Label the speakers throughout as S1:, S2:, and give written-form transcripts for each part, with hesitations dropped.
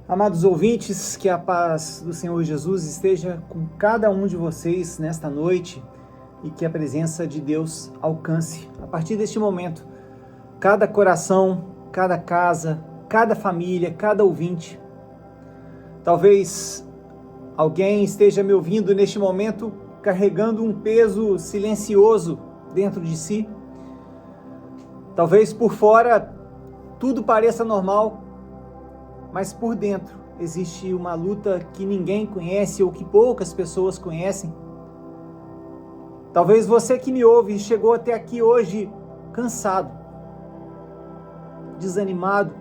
S1: Amados ouvintes, que a paz do Senhor Jesus esteja com cada um de vocês nesta noite e que a presença de Deus alcance, a partir deste momento, cada coração, cada casa, cada família, cada ouvinte. Talvez alguém esteja me ouvindo neste momento carregando um peso silencioso dentro de si. Talvez por fora tudo pareça normal, mas por dentro existe uma luta que ninguém conhece ou que poucas pessoas conhecem. Talvez você que me ouve chegou até aqui hoje cansado, desanimado,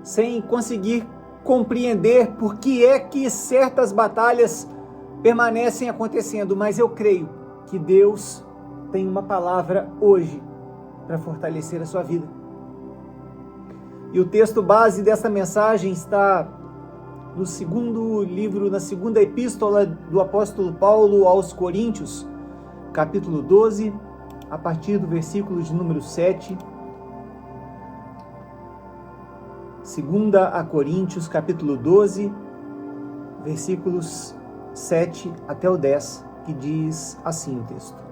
S1: sem conseguir compreender por que é que certas batalhas permanecem acontecendo, mas eu creio que Deus tem uma palavra hoje para fortalecer a sua vida. E o texto base dessa mensagem está no segundo livro, na segunda epístola do apóstolo Paulo aos Coríntios, capítulo 12, a partir do versículo de número 7. Segunda a Coríntios, capítulo 12, versículos 7 até o 10, que diz assim o texto: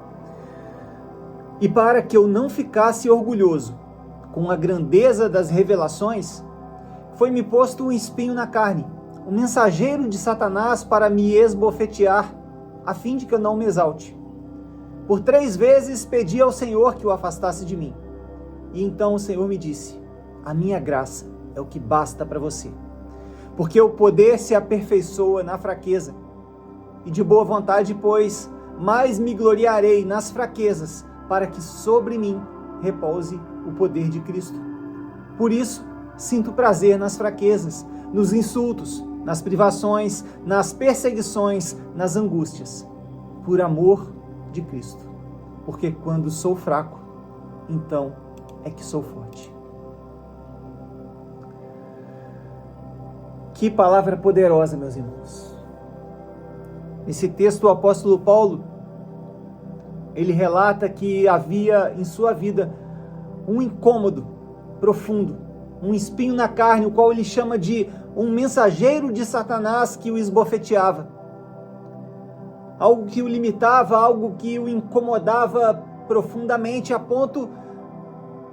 S1: E para que eu não ficasse orgulhoso com a grandeza das revelações, foi-me posto um espinho na carne, um mensageiro de Satanás para me esbofetear, a fim de que eu não me exalte. Por 3 vezes pedi ao Senhor que o afastasse de mim. E então o Senhor me disse: a minha graça é o que basta para você, porque o poder se aperfeiçoa na fraqueza. E de boa vontade, pois, mais me gloriarei nas fraquezas, para que sobre mim repouse o poder de Cristo. Por isso, sinto prazer nas fraquezas, nos insultos, nas privações, nas perseguições, nas angústias, por amor de Cristo. Porque quando sou fraco, então é que sou forte. Que palavra poderosa, meus irmãos. Nesse texto, o apóstolo Paulo, ele relata que havia em sua vida um incômodo profundo, um espinho na carne, o qual ele chama de um mensageiro de Satanás que o esbofeteava. Algo que o limitava, algo que o incomodava profundamente, a ponto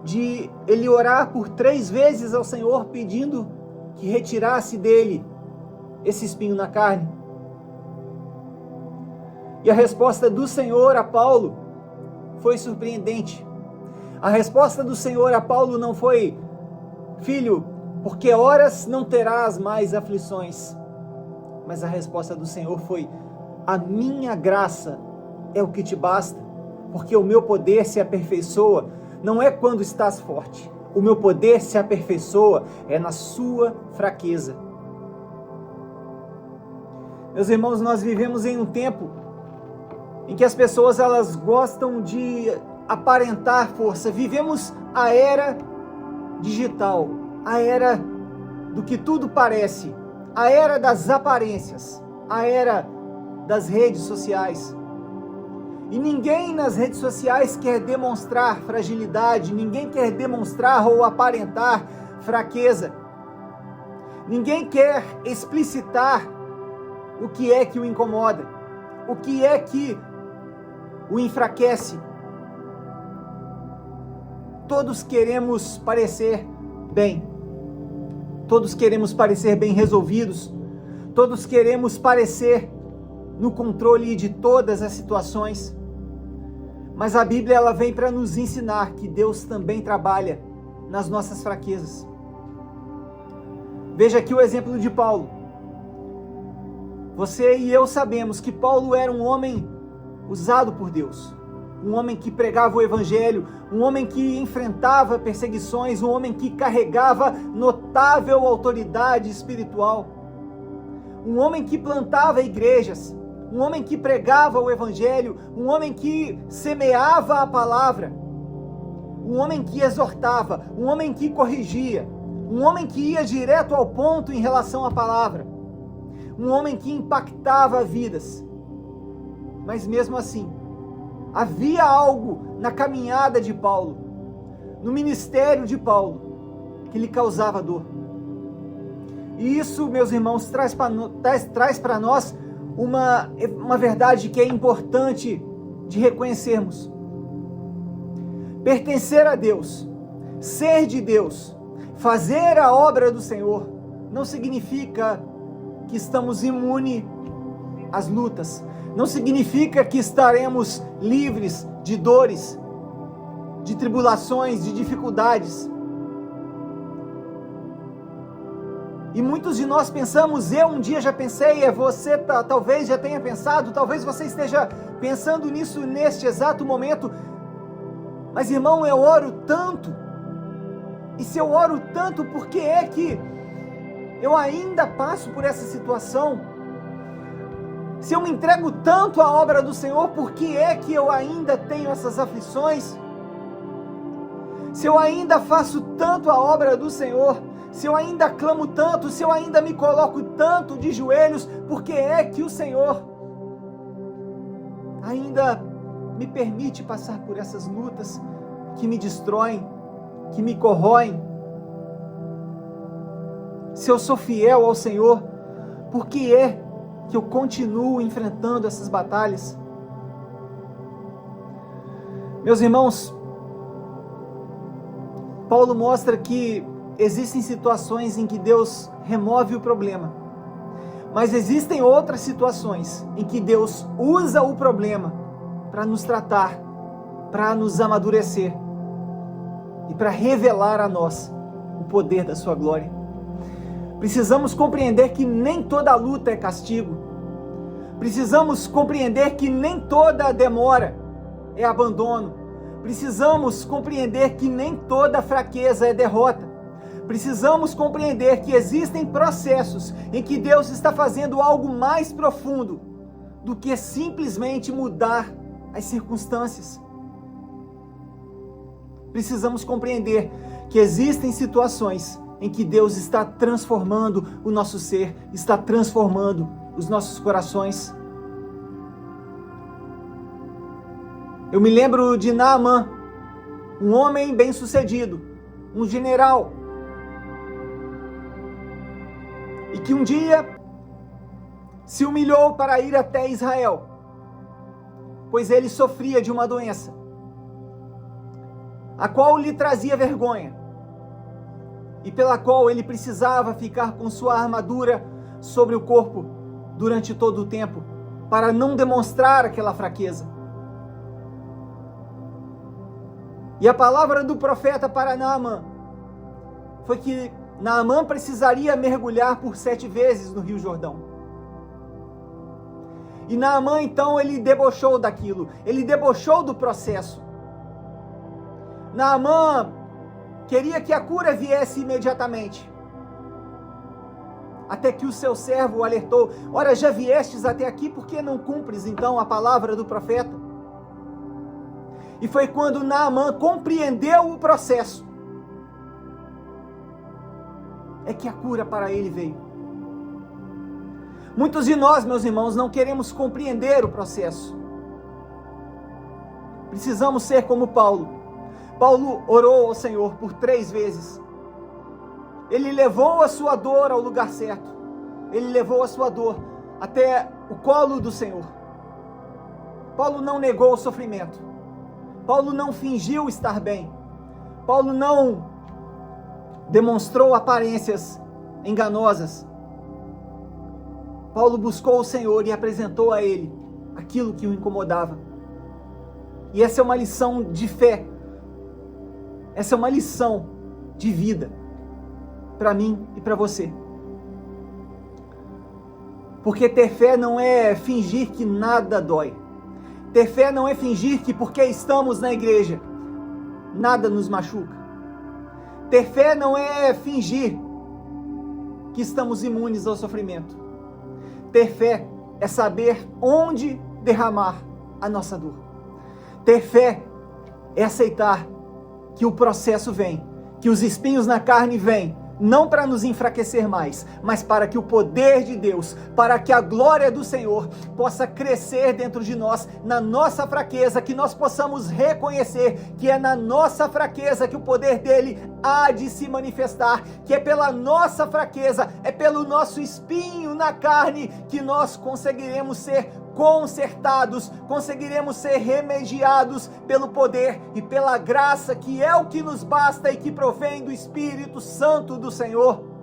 S1: de ele orar por 3 vezes ao Senhor, pedindo que retirasse dele esse espinho na carne. E a resposta do Senhor a Paulo foi surpreendente. A resposta do Senhor a Paulo não foi: filho, por que horas não terás mais aflições? Mas a resposta do Senhor foi: a minha graça é o que te basta, porque o meu poder se aperfeiçoa não é quando estás forte. O meu poder se aperfeiçoa é na sua fraqueza. Meus irmãos, nós vivemos em um tempo em que as pessoas elas gostam de aparentar força. Vivemos a era digital, a era do que tudo parece, a era das aparências, a era das redes sociais. E ninguém nas redes sociais quer demonstrar fragilidade, ninguém quer demonstrar ou aparentar fraqueza. Ninguém quer explicitar o que é que o incomoda, o que é que o enfraquece. Todos queremos parecer bem, todos queremos parecer bem resolvidos, todos queremos parecer no controle de todas as situações. Mas a Bíblia ela vem para nos ensinar que Deus também trabalha nas nossas fraquezas. Veja aqui o exemplo de Paulo. Você e eu sabemos que Paulo era um homem usado por Deus, um homem que pregava o evangelho, um homem que enfrentava perseguições, um homem que carregava notável autoridade espiritual, um homem que plantava igrejas, um homem que pregava o evangelho, um homem que semeava a palavra, um homem que exortava, um homem que corrigia, um homem que ia direto ao ponto em relação à palavra, um homem que impactava vidas. Mas mesmo assim, havia algo na caminhada de Paulo, no ministério de Paulo, que lhe causava dor. E isso, meus irmãos, traz para nós uma verdade que é importante de reconhecermos. Pertencer a Deus, ser de Deus, fazer a obra do Senhor, não significa que estamos imunes às lutas, não significa que estaremos livres de dores, de tribulações, de dificuldades. E muitos de nós pensamos, eu um dia já pensei, você talvez já tenha pensado, talvez você esteja pensando nisso neste exato momento, mas irmão, eu oro tanto, e se eu oro tanto, por que é que eu ainda passo por essa situação? Se eu me entrego tanto à obra do Senhor, por que é que eu ainda tenho essas aflições? Se eu ainda faço tanto a obra do Senhor, se eu ainda clamo tanto, se eu ainda me coloco tanto de joelhos, por que é que o Senhor ainda me permite passar por essas lutas que me destroem, que me corroem? Se eu sou fiel ao Senhor, por que é que eu continuo enfrentando essas batalhas? Meus irmãos, Paulo mostra que existem situações em que Deus remove o problema, mas existem outras situações em que Deus usa o problema para nos tratar, para nos amadurecer e para revelar a nós o poder da sua glória. Precisamos compreender que nem toda luta é castigo. Precisamos compreender que nem toda demora é abandono. Precisamos compreender que nem toda fraqueza é derrota. Precisamos compreender que existem processos em que Deus está fazendo algo mais profundo do que simplesmente mudar as circunstâncias. Precisamos compreender que existem situações em que Deus está transformando o nosso ser, está transformando os nossos corações. Eu me lembro de Naamã, um homem bem-sucedido, um general, e que um dia se humilhou para ir até Israel, pois ele sofria de uma doença, a qual lhe trazia vergonha, e pela qual ele precisava ficar com sua armadura sobre o corpo durante todo o tempo, para não demonstrar aquela fraqueza. E a palavra do profeta para Naamã foi que Naamã precisaria mergulhar por 7 vezes no Rio Jordão. E Naamã então ele debochou daquilo, ele debochou do processo. Naamã queria que a cura viesse imediatamente, até que o seu servo o alertou: ora, já viestes até aqui, por que não cumpres então a palavra do profeta? E foi quando Naamã compreendeu o processo, é que a cura para ele veio. Muitos de nós, meus irmãos, não queremos compreender o processo. Precisamos ser como Paulo. Paulo orou ao Senhor por 3 vezes. Ele levou a sua dor ao lugar certo. Ele levou a sua dor até o colo do Senhor. Paulo não negou o sofrimento. Paulo não fingiu estar bem. Paulo não demonstrou aparências enganosas. Paulo buscou o Senhor e apresentou a Ele aquilo que o incomodava. E essa é uma lição de fé. Essa é uma lição de vida para mim e para você. Porque ter fé não é fingir que nada dói. Ter fé não é fingir que porque estamos na igreja, nada nos machuca. Ter fé não é fingir que estamos imunes ao sofrimento. Ter fé é saber onde derramar a nossa dor. Ter fé é aceitar que o processo vem, que os espinhos na carne vêm, não para nos enfraquecer mais, mas para que o poder de Deus, para que a glória do Senhor possa crescer dentro de nós, na nossa fraqueza, que nós possamos reconhecer que é na nossa fraqueza que o poder dele há de se manifestar, que é pela nossa fraqueza, é pelo nosso espinho na carne que nós conseguiremos ser consertados, conseguiremos ser remediados pelo poder e pela graça que é o que nos basta e que provém do Espírito Santo do Senhor.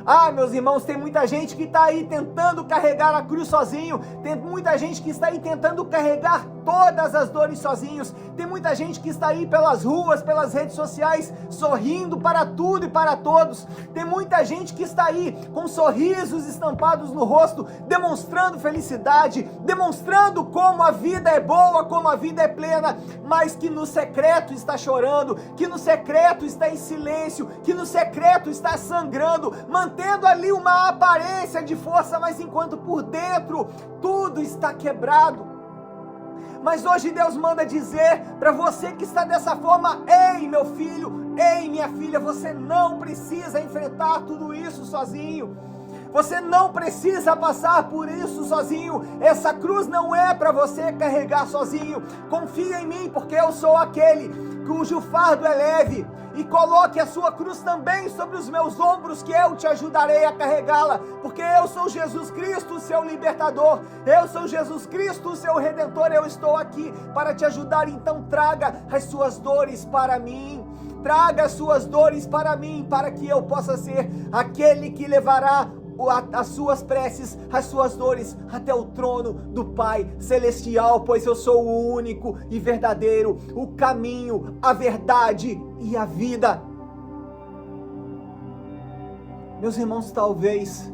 S1: Ah, meus irmãos, tem muita gente que está aí tentando carregar a cruz sozinho, tem muita gente que está aí tentando carregar todas as dores sozinhos, tem muita gente que está aí pelas ruas, pelas redes sociais, sorrindo para tudo e para todos, tem muita gente que está aí com sorrisos estampados no rosto, demonstrando felicidade, demonstrando como a vida é boa, como a vida é plena, mas que no secreto está chorando, que no secreto está em silêncio, que no secreto está sangrando, mantendo ali uma aparência de força, mas enquanto por dentro tudo está quebrado. Mas hoje Deus manda dizer para você que está dessa forma: ei, meu filho, ei, minha filha, você não precisa enfrentar tudo isso sozinho. Você não precisa passar por isso sozinho. Essa cruz não é para você carregar sozinho. Confia em mim, porque eu sou aquele cujo fardo é leve. E coloque a sua cruz também sobre os meus ombros, que eu te ajudarei a carregá-la, porque eu sou Jesus Cristo, o seu libertador, eu sou Jesus Cristo, o seu redentor, eu estou aqui para te ajudar. Então traga as suas dores para mim, traga as suas dores para mim, para que eu possa ser aquele que levará as suas preces, as suas dores até o trono do Pai Celestial, pois eu sou o único e verdadeiro, o caminho, a verdade e a vida. Meus irmãos, talvez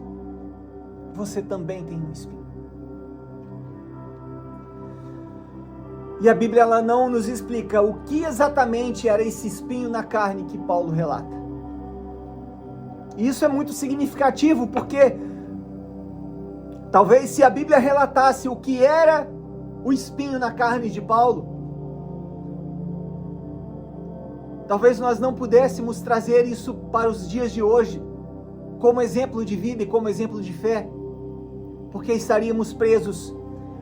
S1: você também tenha um espinho. E a Bíblia ela não nos explica o que exatamente era esse espinho na carne que Paulo relata. E isso é muito significativo, porque talvez se a Bíblia relatasse o que era o espinho na carne de Paulo, talvez nós não pudéssemos trazer isso para os dias de hoje, como exemplo de vida e como exemplo de fé, porque estaríamos presos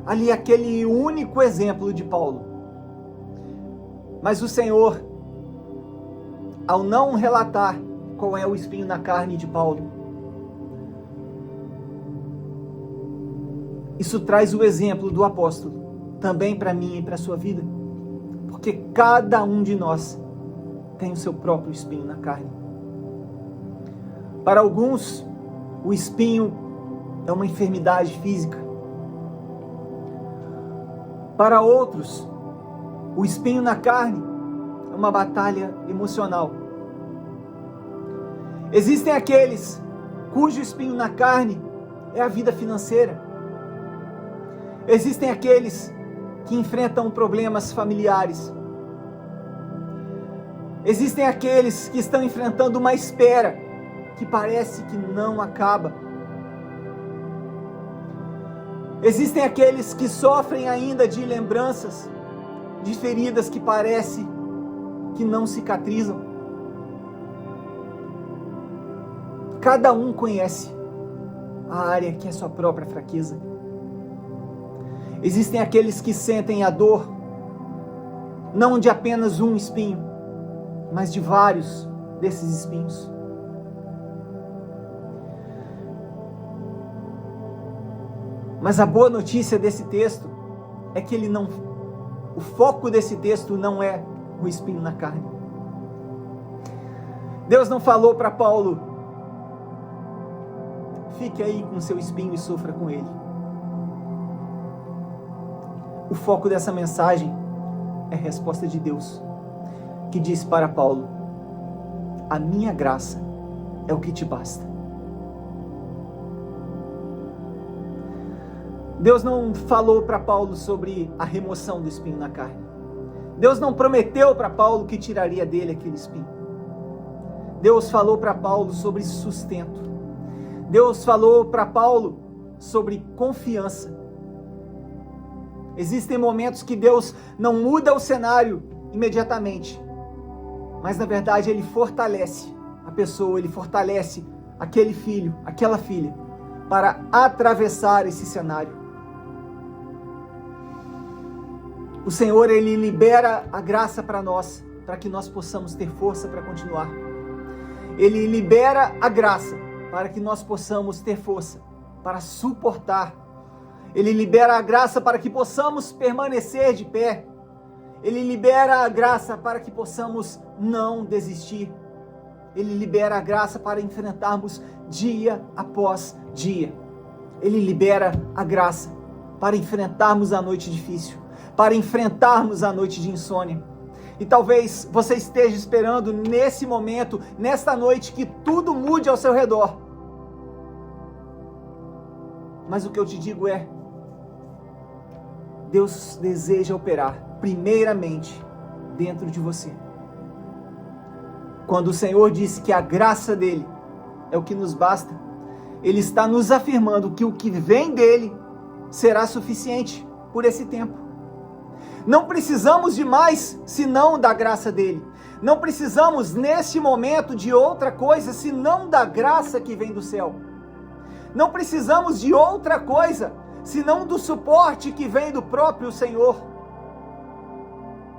S1: ali àquele único exemplo de Paulo. Mas o Senhor, ao não relatar qual é o espinho na carne de Paulo, isso traz o exemplo do apóstolo também para mim e para a sua vida, porque cada um de nós tem o seu próprio espinho na carne. Para alguns, o espinho é uma enfermidade física. Para outros, o espinho na carne é uma batalha emocional. Existem aqueles cujo espinho na carne é a vida financeira. Existem aqueles que enfrentam problemas familiares. Existem aqueles que estão enfrentando uma espera que parece que não acaba. Existem aqueles que sofrem ainda de lembranças, de feridas que parece que não cicatrizam. Cada um conhece a área que é sua própria fraqueza. Existem aqueles que sentem a dor, não de apenas um espinho, mas de vários desses espinhos. Mas a boa notícia desse texto é que o foco desse texto não é o espinho na carne. Deus não falou para Paulo: fique aí com seu espinho e sofra com ele. O foco dessa mensagem é a resposta de Deus, que diz para Paulo: a minha graça é o que te basta. Deus não falou para Paulo sobre a remoção do espinho na carne. Deus não prometeu para Paulo que tiraria dele aquele espinho. Deus falou para Paulo sobre sustento. Deus falou para Paulo sobre confiança. Existem momentos que Deus não muda o cenário imediatamente, mas na verdade Ele fortalece a pessoa, ele fortalece aquele filho, aquela filha, para atravessar esse cenário. O Senhor, ele libera a graça para nós, para que nós possamos ter força para continuar. Ele libera a graça para que nós possamos ter força para suportar. Ele libera a graça para que possamos permanecer de pé. Ele libera a graça para que possamos não desistir. Ele libera a graça para enfrentarmos dia após dia. Ele libera a graça para enfrentarmos a noite difícil, para enfrentarmos a noite de insônia. E talvez você esteja esperando nesse momento, nesta noite, que tudo mude ao seu redor. Mas o que eu te digo é, Deus deseja operar primeiramente dentro de você. Quando o Senhor disse que a graça dele é o que nos basta, ele está nos afirmando que o que vem dele será suficiente por esse tempo. Não precisamos de mais senão da graça dele. Não precisamos neste momento de outra coisa senão da graça que vem do céu. Não precisamos de outra coisa senão do suporte que vem do próprio Senhor.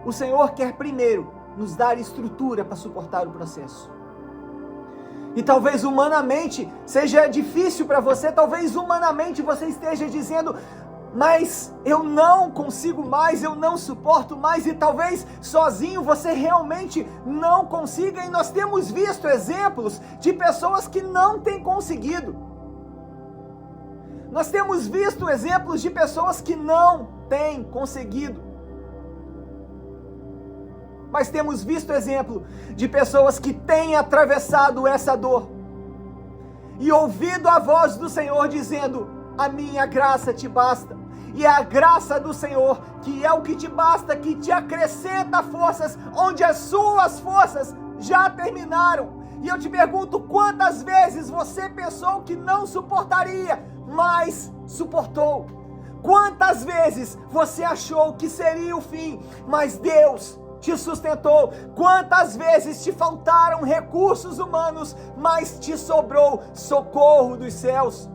S1: O Senhor quer primeiro nos dar estrutura para suportar o processo. E talvez humanamente seja difícil para você, talvez humanamente você esteja dizendo, mas eu não consigo mais, eu não suporto mais, e talvez sozinho você realmente não consiga, e nós temos visto exemplos de pessoas que não têm conseguido. Nós temos visto exemplos de pessoas que não têm conseguido. Mas temos visto exemplo de pessoas que têm atravessado essa dor e ouvido a voz do Senhor dizendo, a minha graça te basta. E é a graça do Senhor, que é o que te basta, que te acrescenta forças, onde as suas forças já terminaram. E eu te pergunto, quantas vezes você pensou que não suportaria, mas suportou? Quantas vezes você achou que seria o fim, mas Deus te sustentou? Quantas vezes te faltaram recursos humanos, mas te sobrou socorro dos céus?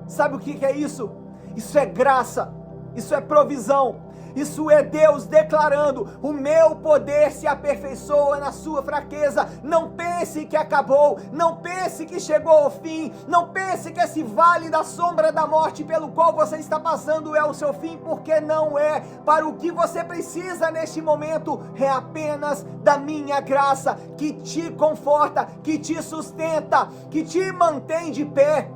S1: Sabe o que é isso? Isso é graça, isso é provisão, isso é Deus declarando, o meu poder se aperfeiçoa na sua fraqueza. Não pense que acabou, não pense que chegou ao fim, não pense que esse vale da sombra da morte pelo qual você está passando é o seu fim, porque não é. Para o que você precisa neste momento é apenas da minha graça, que te conforta, que te sustenta, que te mantém de pé.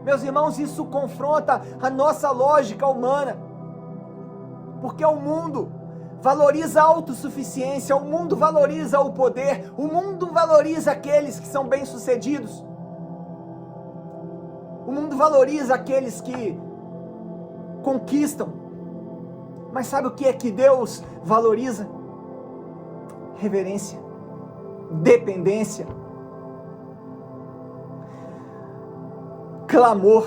S1: Meus irmãos, isso confronta a nossa lógica humana, porque o mundo valoriza a autossuficiência, o mundo valoriza o poder, o mundo valoriza aqueles que são bem-sucedidos, o mundo valoriza aqueles que conquistam. Mas sabe o que é que Deus valoriza? Reverência, dependência, clamor.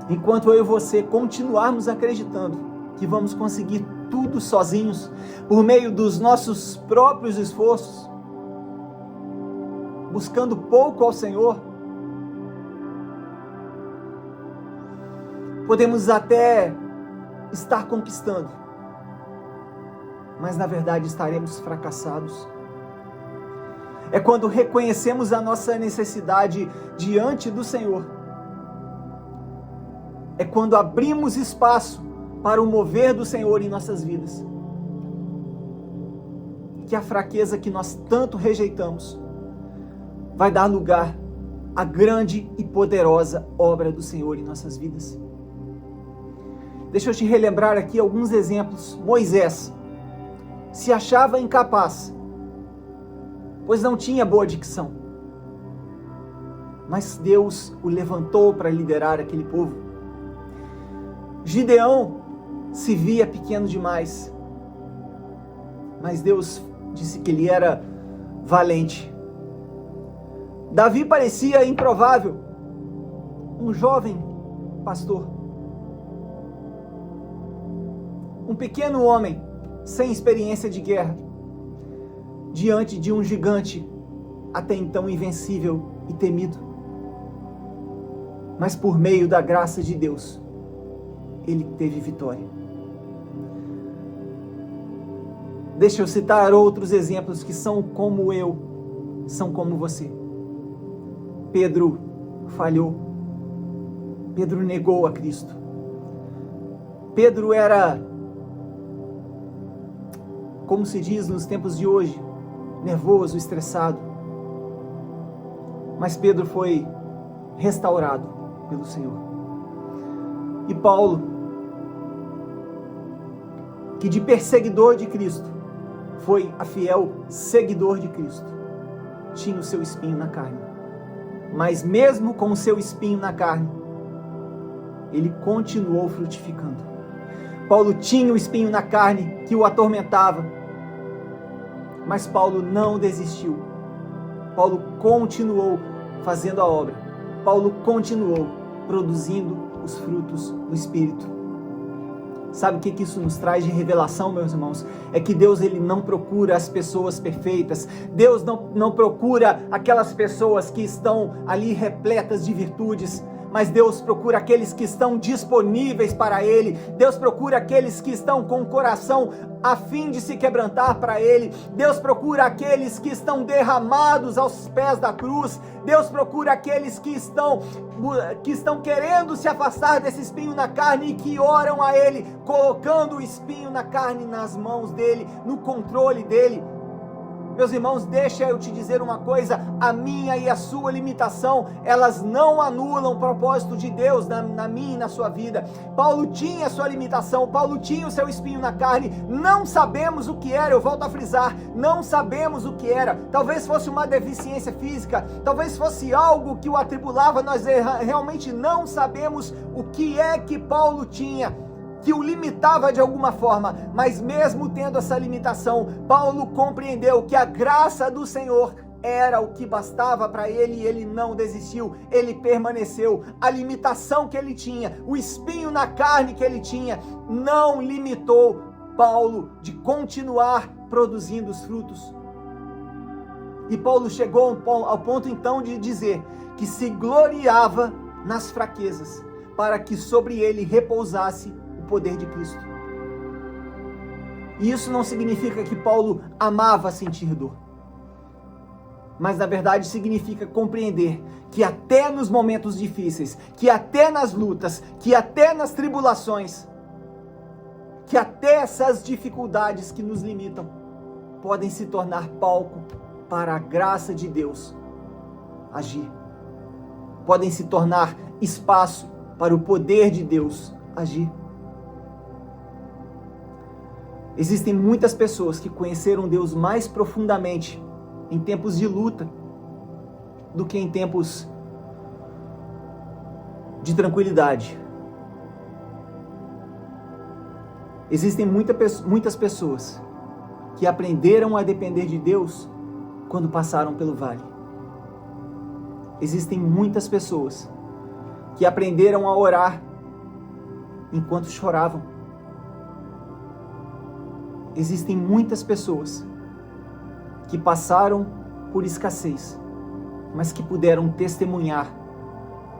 S1: Enquanto eu e você continuarmos acreditando que vamos conseguir tudo sozinhos, por meio dos nossos próprios esforços, buscando pouco ao Senhor, podemos até estar conquistando, mas na verdade estaremos fracassados. É quando reconhecemos a nossa necessidade diante do Senhor. É quando abrimos espaço para o mover do Senhor em nossas vidas, que a fraqueza que nós tanto rejeitamos vai dar lugar à grande e poderosa obra do Senhor em nossas vidas. Deixa eu te relembrar aqui alguns exemplos. Moisés se achava incapaz, pois não tinha boa dicção, mas Deus o levantou para liderar aquele povo. Gideão se via pequeno demais, mas Deus disse que ele era valente. Davi parecia improvável, um jovem pastor, um pequeno homem, sem experiência de guerra, diante de um gigante até então invencível e temido. Mas por meio da graça de Deus, ele teve vitória. Deixa eu citar outros exemplos que são como eu, são como você. Pedro falhou. Pedro negou a Cristo. Pedro era, como se diz nos tempos de hoje, nervoso, estressado. Mas Pedro foi restaurado pelo Senhor. E Paulo, que de perseguidor de Cristo foi a fiel seguidor de Cristo, tinha o seu espinho na carne. Mas mesmo com o seu espinho na carne, ele continuou frutificando. Paulo tinha o espinho na carne que o atormentava, mas Paulo não desistiu. Paulo continuou fazendo a obra. Paulo continuou produzindo os frutos do Espírito. Sabe o que isso nos traz de revelação, meus irmãos? É que Deus, ele não procura as pessoas perfeitas. Deus não procura aquelas pessoas que estão ali repletas de virtudes, mas Deus procura aqueles que estão disponíveis para Ele. Deus procura aqueles que estão com o coração a fim de se quebrantar para Ele. Deus procura aqueles que estão derramados aos pés da cruz. Deus procura aqueles que estão querendo se afastar desse espinho na carne e que oram a Ele, colocando o espinho na carne nas mãos dEle, no controle dEle. Meus irmãos, deixa eu te dizer uma coisa, a minha e a sua limitação, elas não anulam o propósito de Deus na minha e na sua vida. Paulo tinha a sua limitação, Paulo tinha o seu espinho na carne, não sabemos o que era, eu volto a frisar, não sabemos o que era, talvez fosse uma deficiência física, talvez fosse algo que o atribulava, nós realmente não sabemos o que é que Paulo tinha, que o limitava de alguma forma, mas mesmo tendo essa limitação, Paulo compreendeu que a graça do Senhor era o que bastava para ele e ele não desistiu, ele permaneceu. A limitação que ele tinha, o espinho na carne que ele tinha, não limitou Paulo de continuar produzindo os frutos. E Paulo chegou ao ponto então de dizer que se gloriava nas fraquezas, para que sobre ele repousasse o poder de Cristo. E isso não significa que Paulo amava sentir dor, mas na verdade significa compreender que até nos momentos difíceis, que até nas lutas, que até nas tribulações, que até essas dificuldades que nos limitam, podem se tornar palco para a graça de Deus agir. Podem se tornar espaço para o poder de Deus agir. Existem muitas pessoas que conheceram Deus mais profundamente em tempos de luta do que em tempos de tranquilidade. Existem muitas pessoas que aprenderam a depender de Deus quando passaram pelo vale. Existem muitas pessoas que aprenderam a orar enquanto choravam. Existem muitas pessoas que passaram por escassez, mas que puderam testemunhar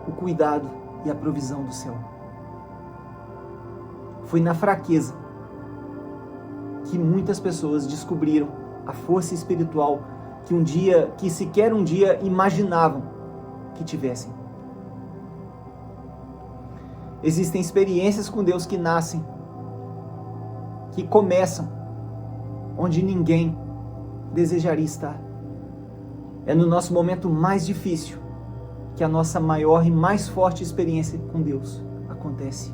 S1: o cuidado e a provisão do céu. Foi na fraqueza que muitas pessoas descobriram a força espiritual que sequer um dia imaginavam que tivessem. Existem experiências com Deus que nascem, que começam onde ninguém desejaria estar. É no nosso momento mais difícil que a nossa maior e mais forte experiência com Deus acontece.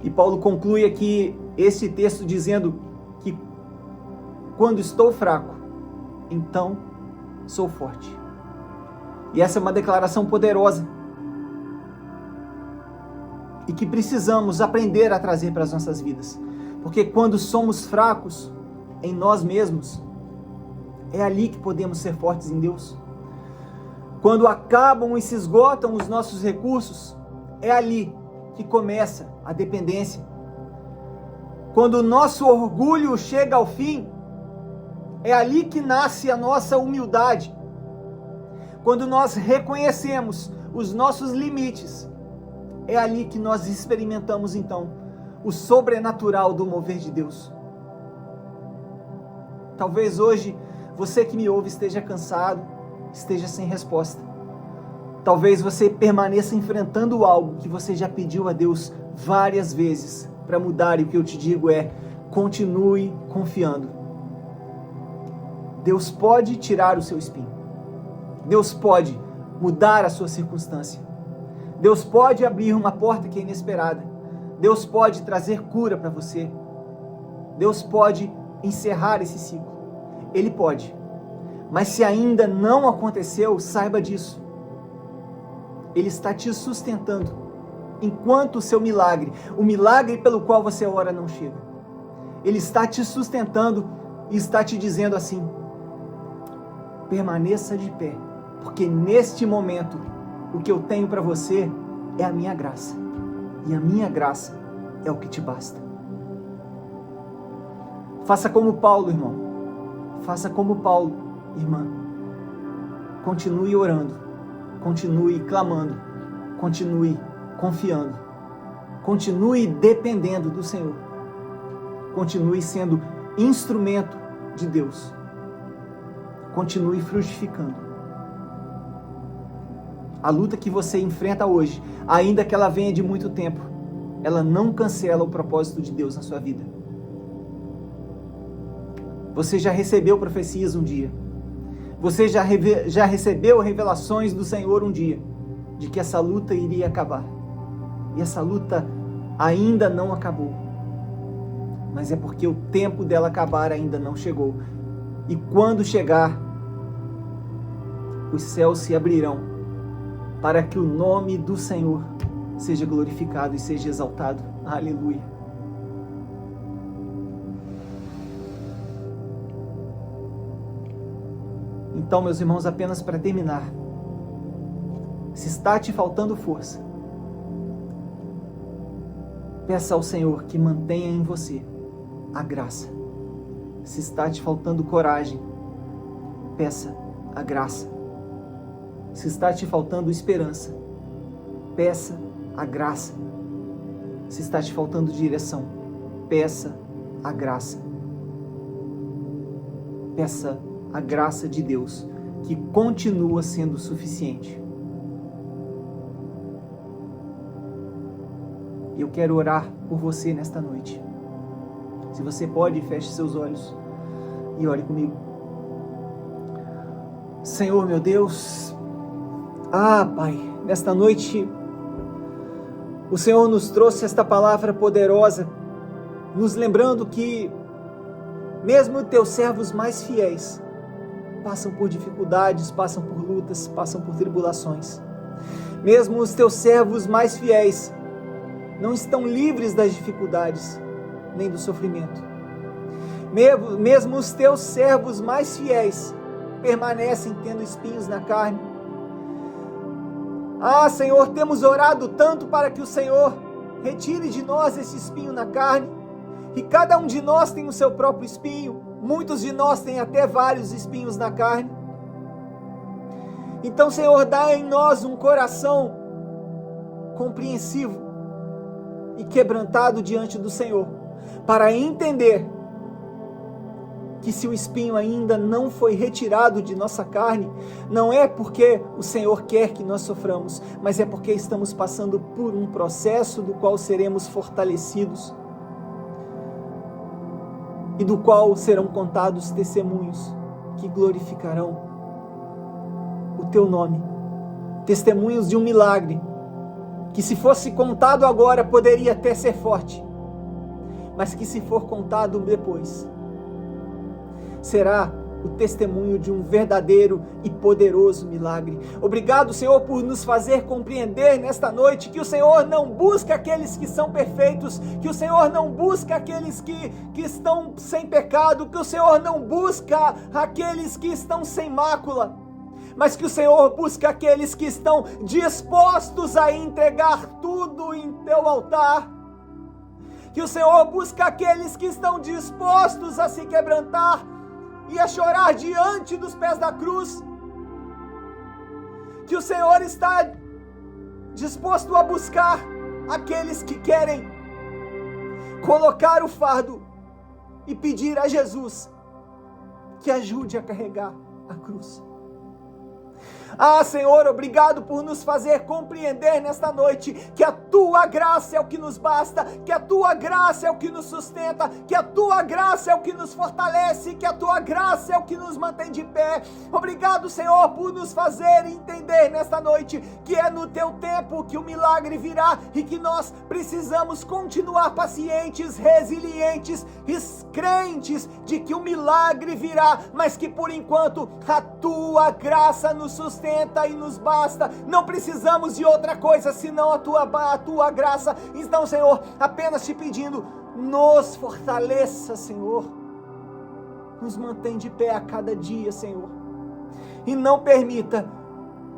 S1: E Paulo conclui aqui esse texto dizendo que quando estou fraco, então sou forte. E essa é uma declaração poderosa e que precisamos aprender a trazer para as nossas vidas. Porque quando somos fracos em nós mesmos, é ali que podemos ser fortes em Deus. Quando acabam e se esgotam os nossos recursos, é ali que começa a dependência. quando o nosso orgulho chega ao fim, é ali que nasce a nossa humildade. Quando nós reconhecemos os nossos limites, é ali que nós experimentamos então o sobrenatural do mover de Deus. Talvez hoje você que me ouve esteja cansado, esteja sem resposta. Talvez você permaneça enfrentando algo que você já pediu a Deus várias vezes para mudar, e o que eu te digo é: continue confiando. Deus pode tirar o seu espinho. Deus pode mudar a sua circunstância. Deus pode abrir uma porta que é inesperada. Deus pode trazer cura para você. Deus pode encerrar esse ciclo. Ele pode. Mas se ainda não aconteceu, saiba disso. Ele está te sustentando enquanto o seu milagre, o milagre pelo qual você ora, não chega. Ele está te sustentando e está te dizendo assim: permaneça de pé, porque neste momento o que eu tenho para você é a minha graça, e a minha graça é o que te basta. Faça como Paulo, irmão. Faça como Paulo, irmã. Continue orando, continue clamando, continue confiando, continue dependendo do Senhor, continue sendo instrumento de Deus, continue frutificando. A luta que você enfrenta hoje, ainda que ela venha de muito tempo, ela não cancela o propósito de Deus na sua vida. Você já recebeu profecias um dia, você já recebeu revelações do Senhor um dia, de que essa luta iria acabar. E essa luta ainda não acabou. Mas é porque o tempo dela acabar ainda não chegou. E quando chegar, os céus se abrirão para que o nome do Senhor seja glorificado e seja exaltado. Aleluia. Então, meus irmãos, apenas para terminar, se está te faltando força, peça ao Senhor que mantenha em você a graça. Se está te faltando coragem, peça a graça. Se está te faltando esperança, peça a graça. Se está te faltando direção, peça a graça. Peça a graça de Deus, que continua sendo suficiente. Eu quero orar por você nesta noite. Se você pode, feche seus olhos e ore comigo. Senhor, meu Deus, Pai, nesta noite o Senhor nos trouxe esta palavra poderosa, nos lembrando que mesmo teus servos mais fiéis passam por dificuldades, passam por lutas, passam por tribulações. Mesmo os teus servos mais fiéis não estão livres das dificuldades, nem do sofrimento. Mesmo os teus servos mais fiéis permanecem tendo espinhos na carne. Senhor, temos orado tanto para que o Senhor retire de nós esse espinho na carne, e cada um de nós tem o seu próprio espinho, muitos de nós têm até vários espinhos na carne. Então, Senhor, dá em nós um coração compreensivo e quebrantado diante do Senhor, para entender que se o espinho ainda não foi retirado de nossa carne, não é porque o Senhor quer que nós soframos, mas é porque estamos passando por um processo do qual seremos fortalecidos e do qual serão contados testemunhos que glorificarão o teu nome, testemunhos de um milagre que, se fosse contado agora, poderia até ser forte, mas que, se for contado depois, será o testemunho de um verdadeiro e poderoso milagre. Obrigado, Senhor, por nos fazer compreender nesta noite que o Senhor não busca aqueles que são perfeitos, que o Senhor não busca aqueles que estão sem pecado, que o Senhor não busca aqueles que estão sem mácula, mas que o Senhor busca aqueles que estão dispostos a entregar tudo em teu altar, que o Senhor busca aqueles que estão dispostos a se quebrantar e a chorar diante dos pés da cruz, que o Senhor está disposto a buscar aqueles que querem colocar o fardo e pedir a Jesus que ajude a carregar a cruz. Ah, Senhor, obrigado por nos fazer compreender nesta noite que a Tua graça é o que nos basta, que a Tua graça é o que nos sustenta, que a Tua graça é o que nos fortalece, que a Tua graça é o que nos mantém de pé. Obrigado, Senhor, por nos fazer entender nesta noite que é no Teu tempo que o milagre virá e que nós precisamos continuar pacientes, resilientes e crentes de que o milagre virá, mas que por enquanto a Tua graça nos sustenta e nos basta. Não precisamos de outra coisa senão a tua graça. Então, Senhor, apenas te pedindo, nos fortaleça, Senhor, nos mantém de pé a cada dia, Senhor, e não permita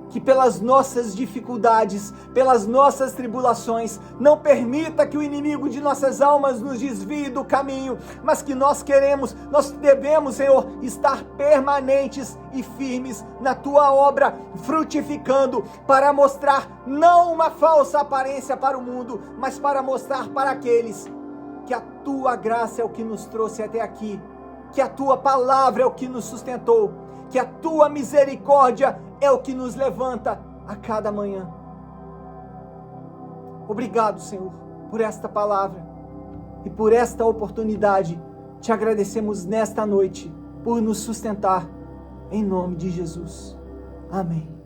S1: que pelas nossas dificuldades, pelas nossas tribulações, não permita que o inimigo de nossas almas nos desvie do caminho, mas que nós devemos, Senhor, estar permanentes e firmes na Tua obra, frutificando, para mostrar não uma falsa aparência para o mundo, mas para mostrar para aqueles que a Tua graça é o que nos trouxe até aqui, que a Tua palavra é o que nos sustentou, que a Tua misericórdia é o que nos levanta a cada manhã. Obrigado, Senhor, por esta palavra e por esta oportunidade. Te agradecemos nesta noite por nos sustentar, em nome de Jesus. Amém.